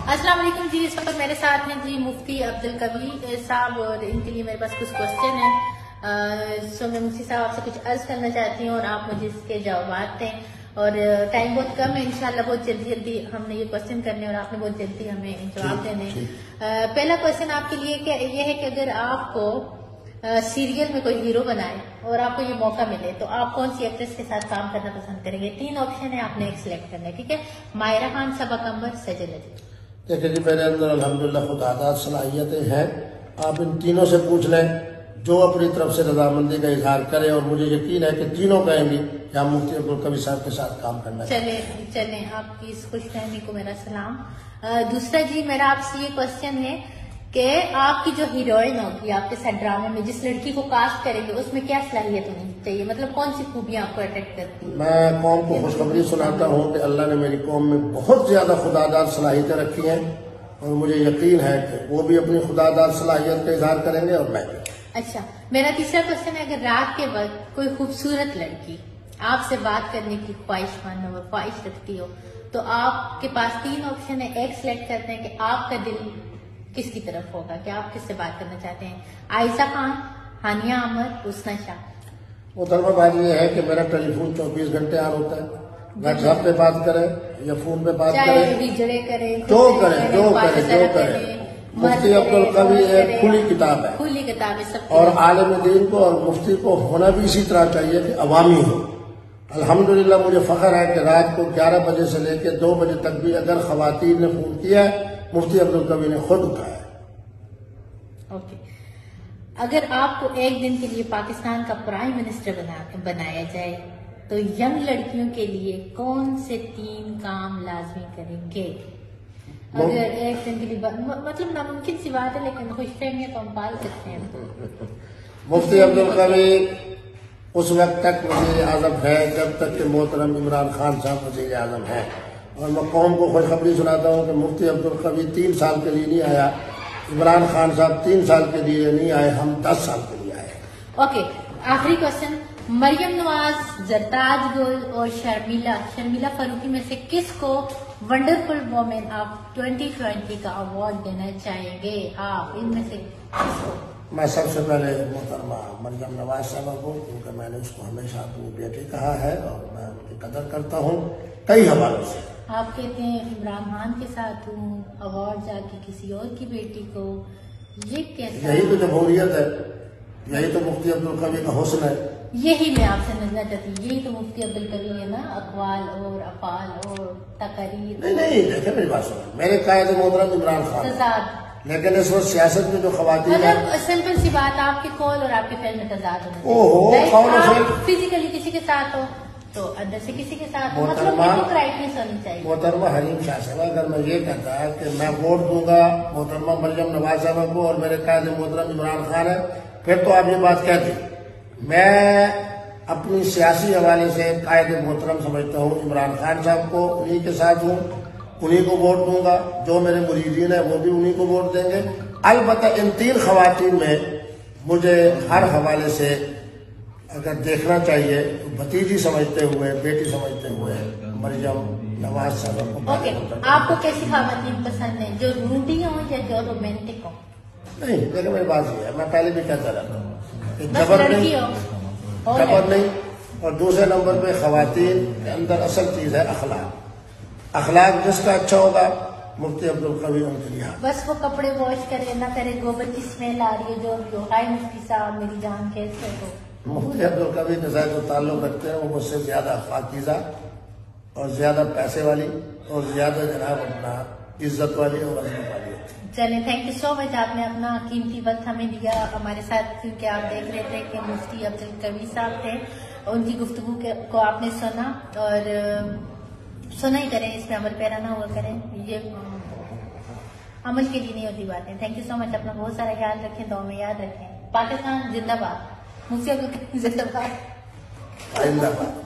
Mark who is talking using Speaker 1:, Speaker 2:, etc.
Speaker 1: السلام علیکم جی. اس وقت میرے ساتھ ہیں جی مفتی عبدالقوی صاحب اور ان کے لیے میرے پاس کچھ کوشچن ہیں. سو میں مفتی صاحب آپ سے کچھ عرض کرنا چاہتی ہوں اور آپ مجھے اس کے جوابات دیں. اور ٹائم بہت کم ہے, انشاءاللہ بہت جلدی ہم نے یہ کوشچن کرنے اور آپ نے بہت جلدی ہمیں جواب دینے. پہلا کوشچن آپ کے لیے یہ ہے کہ اگر آپ کو سیریل میں کوئی ہیرو بنائے اور آپ کو یہ موقع ملے تو آپ کون سی ایکٹریس کے ساتھ کام کرنا پسند کریں گے؟ 3 آپشن ہے, آپ نے ایک سلیکٹ کرنا ہے. ٹھیک ہے, ماہرہ خان, صبا قمر, سجل علی.
Speaker 2: دیکھیں جی, میرے اندر الحمدللہ خودآزاد صلاحیتیں ہیں. آپ ان تینوں سے پوچھ لیں, جو اپنی طرف سے رضامندی کا اظہار کرے, اور مجھے یقین ہے کہ تینوں کہیں گی کہ ہم مفتی عبدالقوی صاحب کے ساتھ کام کرنا چاہتے.
Speaker 1: چلیں آپ کی اس خوش فہمی کو میرا سلام. دوسرا جی, میرا آپ سے یہ کوشچن ہے کہ آپ کی جو ہیروئن ہوگی آپ کے ساتھ ڈرامے میں, جس لڑکی کو کاسٹ کریں گے, اس میں کیا صلاحیت ہونی چاہیے؟ مطلب کون سی خوبیاں آپ کو اٹریکٹ کرتی ہیں؟
Speaker 2: میں قوم کو خوشخبری سناتا ہوں کہ اللہ نے میری قوم میں بہت زیادہ خودآزاد صلاحیتیں رکھی ہیں, اور مجھے یقین ہے کہ وہ بھی اپنی خودآزاد صلاحیت کا اظہار کریں گے اور میں بھی.
Speaker 1: اچھا, میرا تیسرا کوشچن ہے, اگر رات کے وقت کوئی خوبصورت لڑکی آپ سے بات کرنے کی خواہش مند ہو, خواہش رکھتی ہو, تو آپ کے پاس 3 آپشن ہے. ایک سلیکٹ کرتے ہیں کہ آپ کا دل کس کی طرف ہوگا, کہ آپ کس سے بات کرنا چاہتے ہیں؟ عائشہ خان, ہانیہ عامر, حسنہ شاہ.
Speaker 2: محترمہ بات یہ ہے کہ میرا ٹیلی فون 24 گھنٹے آن ہوتا ہے. واٹس ایپ پہ بات کریں یا فون پہ بات کریں, جو کریں. مفتی عبدالقوی ایک کھلی کتاب ہے, اور عالم دین کو اور مفتی کو ہونا بھی اسی طرح چاہیے کہ عوامی ہو. الحمدللہ مجھے فخر ہے کہ رات کو 11 بجے سے لے کے 2 بجے تک بھی اگر خواتین نے فون کیا ہے, مفتی عبدالقوی نے خود اٹھایا.
Speaker 1: اوکے, اگر آپ کو ایک دن کے لیے پاکستان کا پرائم منسٹر بنایا جائے تو ینگ لڑکیوں کے لیے کون سے 3 کام لازمی کریں گے؟ اگر ایک دن کے لیے, مطلب ناممکن سی بات ہے لیکن خوش فہمیاں تو ہم پال سکتے ہیں.
Speaker 2: مفتی عبدالقوی اس وقت تک وزیر اعظم ہے جب تک کہ محترم عمران خان صاحب وزیر اعظم ہیں, اور میں قوم کو خوشخبری سناتا ہوں کہ مفتی عبدالقوی 3 سال کے لیے نہیں آیا, عمران خان صاحب 3 سال کے لیے نہیں آئے, ہم 10 سال کے لیے آئے.
Speaker 1: اوکے, آخری کوشچن, مریم نواز, زرتاج گل اور شرمیلا فاروقی میں سے کس کو ونڈرفل وومن آف 2020 کا ایوارڈ دینا چاہیں گے آپ؟ ان میں سے کس کو؟
Speaker 2: میں سب سے پہلے محترمہ مریم نواز صاحبہ کو, کیونکہ میں نے اس کو ہمیشہ اپنی بیٹی کہا ہے اور میں ان کی قدر کرتا ہوں کئی حوالوں سے.
Speaker 1: آپ کہتے ہیں عمران خان کے ساتھ ہوں, ایوارڈ جا کے کسی اور کی بیٹی کو, یہ کیسا؟
Speaker 2: یہی تو جمہوریت ہے, یہی تو مفتی عبدالقوی کا حسن ہے.
Speaker 1: یہی میں آپ سے نظر چاہتی ہوں, یہی تو مفتی عبدالقوی ہے نا, اقوال اور افعال اور تقاریر.
Speaker 2: نہیں, دیکھیں میری بات سنیں, میرے قائد محترم عمران خان, لیکن اس وقت سیاست میں جو خواتین ہیں,
Speaker 1: مطلب سمپل سی بات, آپ کے قول اور آپ کے فعل میں تضاد ہونا, فزیکلی کسی کے ساتھ ہو تو اندر سے کسی کے ساتھ, مطلب ہونی چاہیے.
Speaker 2: محترمہ حریم شاہ صاحبہ, اگر میں یہ کہتا ہے کہ میں ووٹ دوں گا محترمہ مریم نواز صاحبہ کو اور میرے قائد محترم عمران خان ہے, پھر تو آپ یہ بات کہتے. میں اپنی سیاسی حوالے سے قائد محترم سمجھتا ہوں عمران خان صاحب کو, انہی کے ساتھ ہوں, انہی کو ووٹ دوں گا. جو میرے مریدین ہیں وہ بھی انہی کو ووٹ دیں گے. البتہ ان 3 خواتین میں مجھے ہر حوالے سے اگر دیکھنا چاہیے تو بھتیجی سمجھتے ہوئے, بیٹی سمجھتے ہوئے مریم نواز صاحب کو.
Speaker 1: اوکے, آپ کو کیسی خواتین پسند ہیں, جو روڈی ہوں یا جو رومانٹک ہوں؟
Speaker 2: نہیں, لیکن میری بات یہ ہے, میں پہلے بھی کہتا رہتا ہوں کہ
Speaker 1: جبر
Speaker 2: نہیں. اور دوسرے نمبر پہ خواتین کے اندر اصل چیز ہے اخلاق. اخلاق جس کا اچھا ہوگا مفتی عبدالقوی ان کے لیے.
Speaker 1: بس وہ کپڑے واش کرے نہ کرے, گوبر کی اسمیل آ رہی ہے جو بھی ہو, ہائی مفتی صاحب میری جان کیسے ہو.
Speaker 2: مفتی عبدالقوی کے ساتھ جو تعلق رکھتے ہیں وہ مجھ سے زیادہ پاکیزہ اور زیادہ پیسے والی اور زیادہ جناب اپنا عزت والی اور عظمت والی.
Speaker 1: چلیں, تھینک یو سو مچ, آپ نے اپنا قیمتی وقت ہمیں دیا ہمارے ساتھ, کیونکہ آپ دیکھ رہے تھے کہ مفتی عبدالقوی صاحب تھے, ان کی گفتگو کو آپ نے سنا, اور سنا ہی کریں, اس میں عمل پیرا نہ ہوا کریں, یہ عمل کے لیے نہیں ہوتی باتیں. تھینک یو سو مچ, اپنا بہت سارا خیال رکھیں, دعا میں یاد رکھیں. پاکستان زندہ باد, مفتی عبدالقوی زندہ باد.